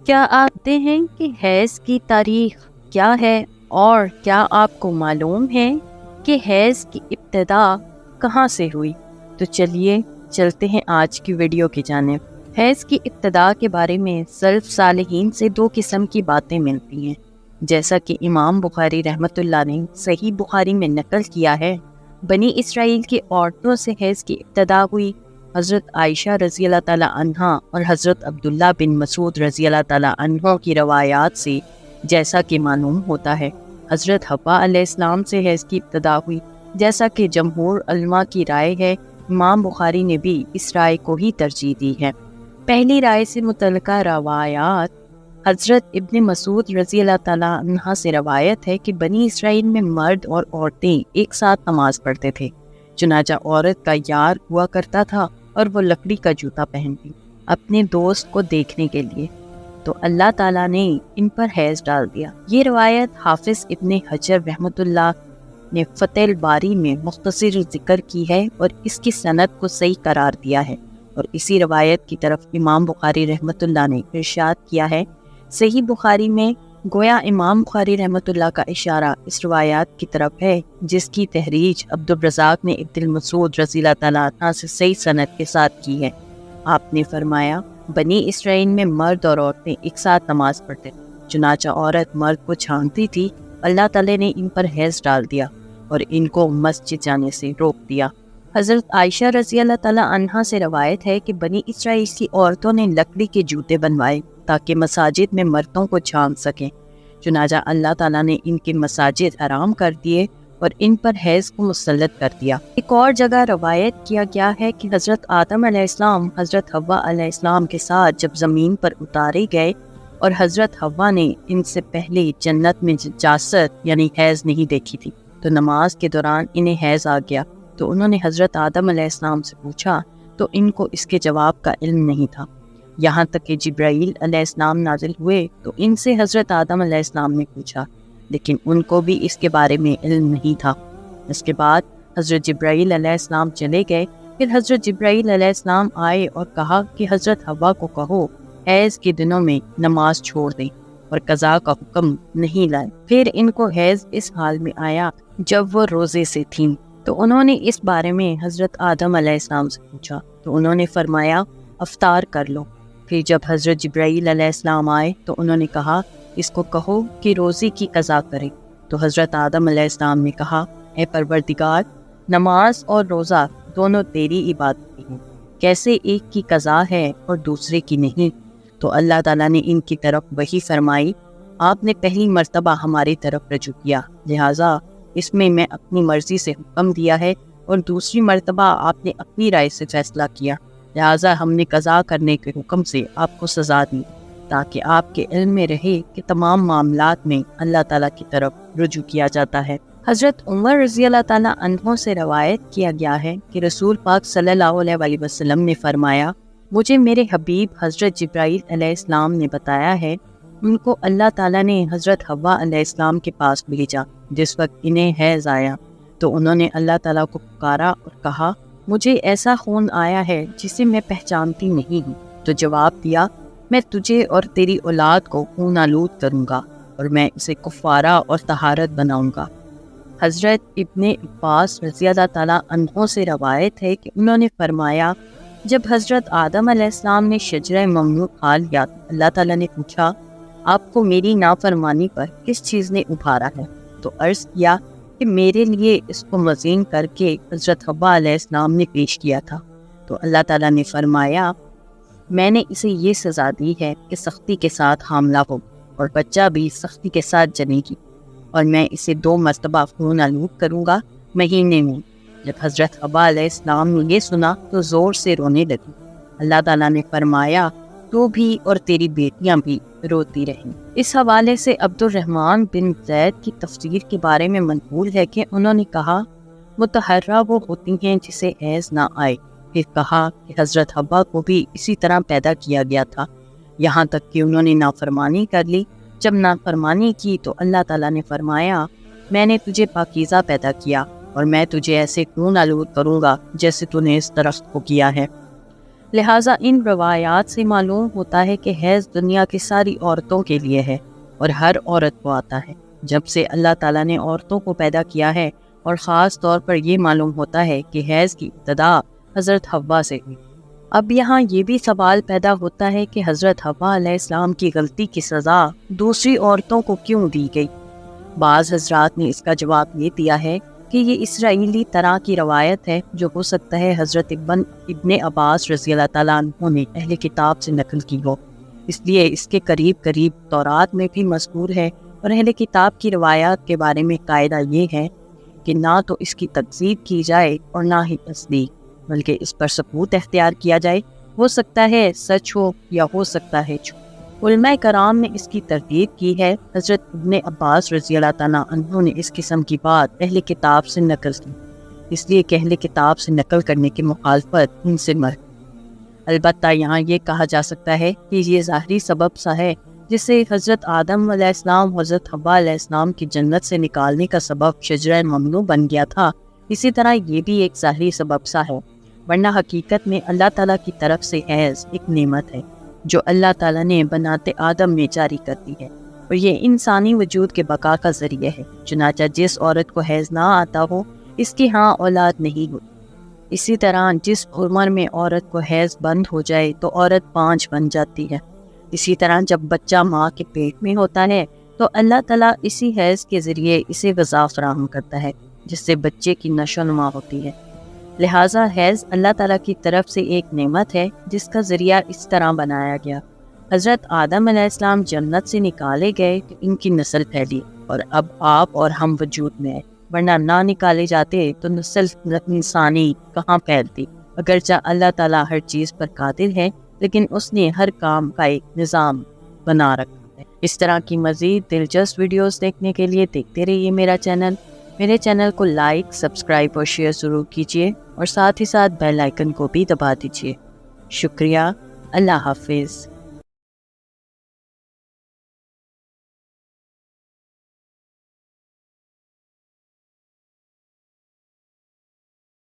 کیا آپ جانتے ہیں کہ حیض کی تاریخ کیا ہے اور کیا آپ کو معلوم ہے کہ حیض کی ابتدا کہاں سے ہوئی؟ تو چلیے چلتے ہیں آج کی ویڈیو کی جانب۔ حیض کی ابتدا کے بارے میں سلف صالحین سے دو قسم کی باتیں ملتی ہیں، جیسا کہ امام بخاری رحمۃ اللہ نے صحیح بخاری میں نقل کیا ہے۔ بنی اسرائیل کی عورتوں سے حیض کی ابتدا ہوئی۔ حضرت عائشہ رضی اللہ تعالیٰ عنہا اور حضرت عبداللہ بن مسعود رضی اللہ تعالیٰ عنہ کی روایات سے جیسا کہ معلوم ہوتا ہے، حضرت حوا علیہ السلام سے حیض کی ابتدا ہوئی، جیسا کہ جمہور علماء کی رائے ہے۔ امام بخاری نے بھی اس رائے کو ہی ترجیح دی ہے۔ پہلی رائے سے متعلقہ روایات حضرت ابن مسعود رضی اللہ تعالیٰ عنہ سے روایت ہے کہ بنی اسرائیل میں مرد اور عورتیں ایک ساتھ نماز پڑھتے تھے۔ چنانچہ عورت کا یار ہوا کرتا تھا اور وہ لکڑی کا جوتا پہنتی اپنے دوست کو دیکھنے کے لیے، تو اللہ تعالیٰ نے ان پر حیض ڈال دیا۔ یہ روایت حافظ ابن حجر رحمۃ اللہ نے فتح الباری میں مختصر ذکر کی ہے اور اس کی سند کو صحیح قرار دیا ہے، اور اسی روایت کی طرف امام بخاری رحمۃ اللہ نے ارشاد کیا ہے۔ صحیح بخاری میں گویا امام بخاری رحمۃ اللہ کا اشارہ اس روایات کی طرف ہے جس کی تحریج عبد الرزاق نے ابن المسعود رضی اللہ تعالیٰ عنہ سے صحیح سند کے ساتھ کی ہے۔ آپ نے فرمایا، بنی اسرائیل میں مرد اور عورتیں ایک ساتھ نماز پڑھتے، چنانچہ عورت مرد کو چھانتی تھی، اللہ تعالیٰ نے ان پر حیض ڈال دیا اور ان کو مسجد جانے سے روک دیا۔ حضرت عائشہ رضی اللہ تعالیٰ عنہا سے روایت ہے کہ بنی اسرائیل کی عورتوں نے لکڑی کے جوتے بنوائے تاکہ مساجد میں مردوں کو چھان سکیں، چنانچہ اللہ تعالیٰ نے ان کے مساجد حرام کر دیے اور ان پر حیض کو مسلط کر دیا۔ ایک اور جگہ روایت کیا گیا ہے کہ حضرت آدم علیہ السلام حضرت حوا علیہ السلام کے ساتھ جب زمین پر اتارے گئے اور حضرت حوا نے ان سے پہلے جنت میں نجاست یعنی حیض نہیں دیکھی تھی، تو نماز کے دوران انہیں حیض آ گیا، تو انہوں نے حضرت آدم علیہ السلام سے پوچھا تو ان کو اس کے جواب کا علم نہیں تھا، یہاں تک کہ جبرائیل علیہ السلام نازل ہوئے تو ان سے حضرت آدم علیہ السلام نے پوچھا، لیکن ان کو بھی اس کے بارے میں علم نہیں تھا۔ اس کے بعد حضرت جبرائیل علیہ السلام چلے گئے، پھر حضرت جبرائیل علیہ السلام آئے اور کہا کہ حضرت حوا کو کہو حیض کے دنوں میں نماز چھوڑ دیں اور قضاء کا حکم نہیں لائے۔ پھر ان کو حیض اس حال میں آیا جب وہ روزے سے تھیں، تو انہوں نے اس بارے میں حضرت آدم علیہ السلام سے پوچھا، تو انہوں نے فرمایا افطار کر لو۔ پھر جب حضرت جبرائیل علیہ السلام آئے تو انہوں نے کہا اس کو کہو کہ روزے کی قضا کرے، تو حضرت آدم علیہ السلام نے کہا اے پروردگار، نماز اور روزہ دونوں تیری عبادتیں ہیں، کیسے ایک کی قضا ہے اور دوسرے کی نہیں؟ تو اللہ تعالیٰ نے ان کی طرف وحی فرمائی، آپ نے پہلی مرتبہ ہماری طرف رجوع کیا، لہٰذا اس میں اپنی مرضی سے حکم دیا ہے، اور دوسری مرتبہ آپ نے اپنی رائے سے فیصلہ کیا، لہٰذا ہم نے قضا کرنے کے حکم سے آپ کو سزا دی، تاکہ آپ کے علم میں رہے کہ تمام معاملات میں اللہ تعالیٰ کی طرف رجوع کیا جاتا ہے۔ حضرت عمر رضی اللہ تعالیٰ عنہ سے روایت کیا گیا ہے کہ رسول پاک صلی اللہ علیہ وآلہ وسلم نے فرمایا، مجھے میرے حبیب حضرت جبرائیل علیہ السلام نے بتایا ہے، ان کو اللہ تعالیٰ نے حضرت حوا علیہ السلام کے پاس بھیجا جس وقت انہیں حیض آیا، تو انہوں نے اللہ تعالیٰ کو پکارا اور کہا مجھے ایسا خون آیا ہے جسے میں پہچانتی نہیں ہوں، تو جواب دیا میں تجھے اور تیری اولاد کو خون آلود کروں گا اور میں اسے کفارہ اور طہارت بناؤں گا۔ حضرت ابن عباس رضی اللہ تعالیٰ عنہ سے روایت ہے کہ انہوں نے فرمایا، جب حضرت آدم علیہ السلام نے شجرہ ممنوع کھا لیا، اللہ تعالیٰ نے پوچھا آپ کو میری نافرمانی پر کس چیز نے ابھارا ہے؟ تو عرض کیا کہ میرے لیے اس کو مزین کر کے حضرت حوا علیہ السلام نے پیش کیا تھا، تو اللہ تعالیٰ نے فرمایا میں نے اسے یہ سزا دی ہے کہ سختی کے ساتھ حاملہ ہو اور بچہ بھی سختی کے ساتھ جنے گی، اور میں اسے 2 مرتبہ خون آلود کروں گا مہینے میں۔ جب حضرت حوا علیہ السلام نے یہ سنا تو زور سے رونے لگی۔ اللہ تعالیٰ نے فرمایا تو بھی اور تیری بیٹیاں بھی روتی رہیں۔ اس حوالے سے عبد الرحمن بن زید کی تفسیر کے بارے میں منقول ہے کہ انہوں نے کہا متحرہ وہ ہوتی ہیں جسے حیض نہ آئے۔ پھر کہا کہ حضرت حوا کو بھی اسی طرح پیدا کیا گیا تھا، یہاں تک کہ انہوں نے نافرمانی کر لی۔ جب نافرمانی کی تو اللہ تعالیٰ نے فرمایا میں نے تجھے پاکیزہ پیدا کیا اور میں تجھے ایسے خون آلود کروں گا جیسے تو نے اس درخت کو کیا ہے۔ لہٰذا ان روایات سے معلوم ہوتا ہے کہ حیض دنیا کی ساری عورتوں کے لیے ہے اور ہر عورت کو آتا ہے۔ جب سے اللہ تعالیٰ نے عورتوں کو پیدا کیا ہے، اور خاص طور پر یہ معلوم ہوتا ہے کہ حیض کی ابتدا حضرت حوا سے ہوئی۔ اب یہاں یہ بھی سوال پیدا ہوتا ہے کہ حضرت حوا علیہ السلام کی غلطی کی سزا دوسری عورتوں کو کیوں دی گئی؟ بعض حضرات نے اس کا جواب یہ دیا ہے کہ یہ اسرائیلی طرح کی روایت ہے جو ہو سکتا ہے حضرت ابن عباس رضی اللہ تعالیٰ عنہ نے اہل کتاب سے نقل کی ہو، اس لیے اس کے قریب قریب تورات میں بھی مذکور ہے۔ اور اہل کتاب کی روایات کے بارے میں قاعدہ یہ ہے کہ نہ تو اس کی تکذیب کی جائے اور نہ ہی تصدیق، بلکہ اس پر ثبوت اختیار کیا جائے۔ ہو سکتا ہے سچ ہو یا ہو سکتا ہے جھوٹ۔ علماء کرام نے اس کی تردید کی ہے۔ حضرت ابن عباس رضی اللہ تعالیٰ عنہ نے اس قسم کی بات اہل کتاب سے نقل کی، اس لیے کہ اہل کتاب سے نقل کرنے کی مخالفت ان سے مرد۔ البتہ یہاں یہ کہا جا سکتا ہے کہ یہ ظاہری سبب سا ہے جس سے حضرت آدم علیہ السلام و حضرت حوا علیہ السلام کی جنت سے نکالنے کا سبب شجرہ ممنوع بن گیا تھا، اسی طرح یہ بھی ایک ظاہری سبب سا ہے، ورنہ حقیقت میں اللہ تعالیٰ کی طرف سے حیض ایک نعمت ہے جو اللہ تعالیٰ نے بناتے آدم میں جاری کر دی ہے، اور یہ انسانی وجود کے بقا کا ذریعہ ہے۔ چنانچہ جس عورت کو حیض نہ آتا ہو اس کی ہاں اولاد نہیں ہوتی۔ اسی طرح جس عمر میں عورت کو حیض بند ہو جائے تو عورت بانجھ بن جاتی ہے۔ اسی طرح جب بچہ ماں کے پیٹ میں ہوتا ہے تو اللہ تعالیٰ اسی حیض کے ذریعے اسے غذا فراہم کرتا ہے جس سے بچے کی نشو و نما ہوتی ہے۔ لہٰذا حیض اللہ تعالیٰ کی طرف سے ایک نعمت ہے جس کا ذریعہ اس طرح بنایا گیا۔ حضرت آدم علیہ السلام جنت سے نکالے گئے تو ان کی نسل پھیلی اور اب آپ اور ہم وجود میں آئے، ورنہ نہ نکالے جاتے تو نسل انسانی کہاں پھیلتی۔ اگرچہ اللہ تعالیٰ ہر چیز پر قادر ہے، لیکن اس نے ہر کام کا ایک نظام بنا رکھا ہے۔ اس طرح کی مزید دلچسپ ویڈیوز دیکھنے کے لیے دیکھتے رہیے میرے چینل کو لائک، سبسکرائب اور شیئر ضرور کیجیے، اور ساتھ ہی ساتھ بیل آئیکن کو بھی دبا دیجیے۔ شکریہ۔ اللہ حافظ۔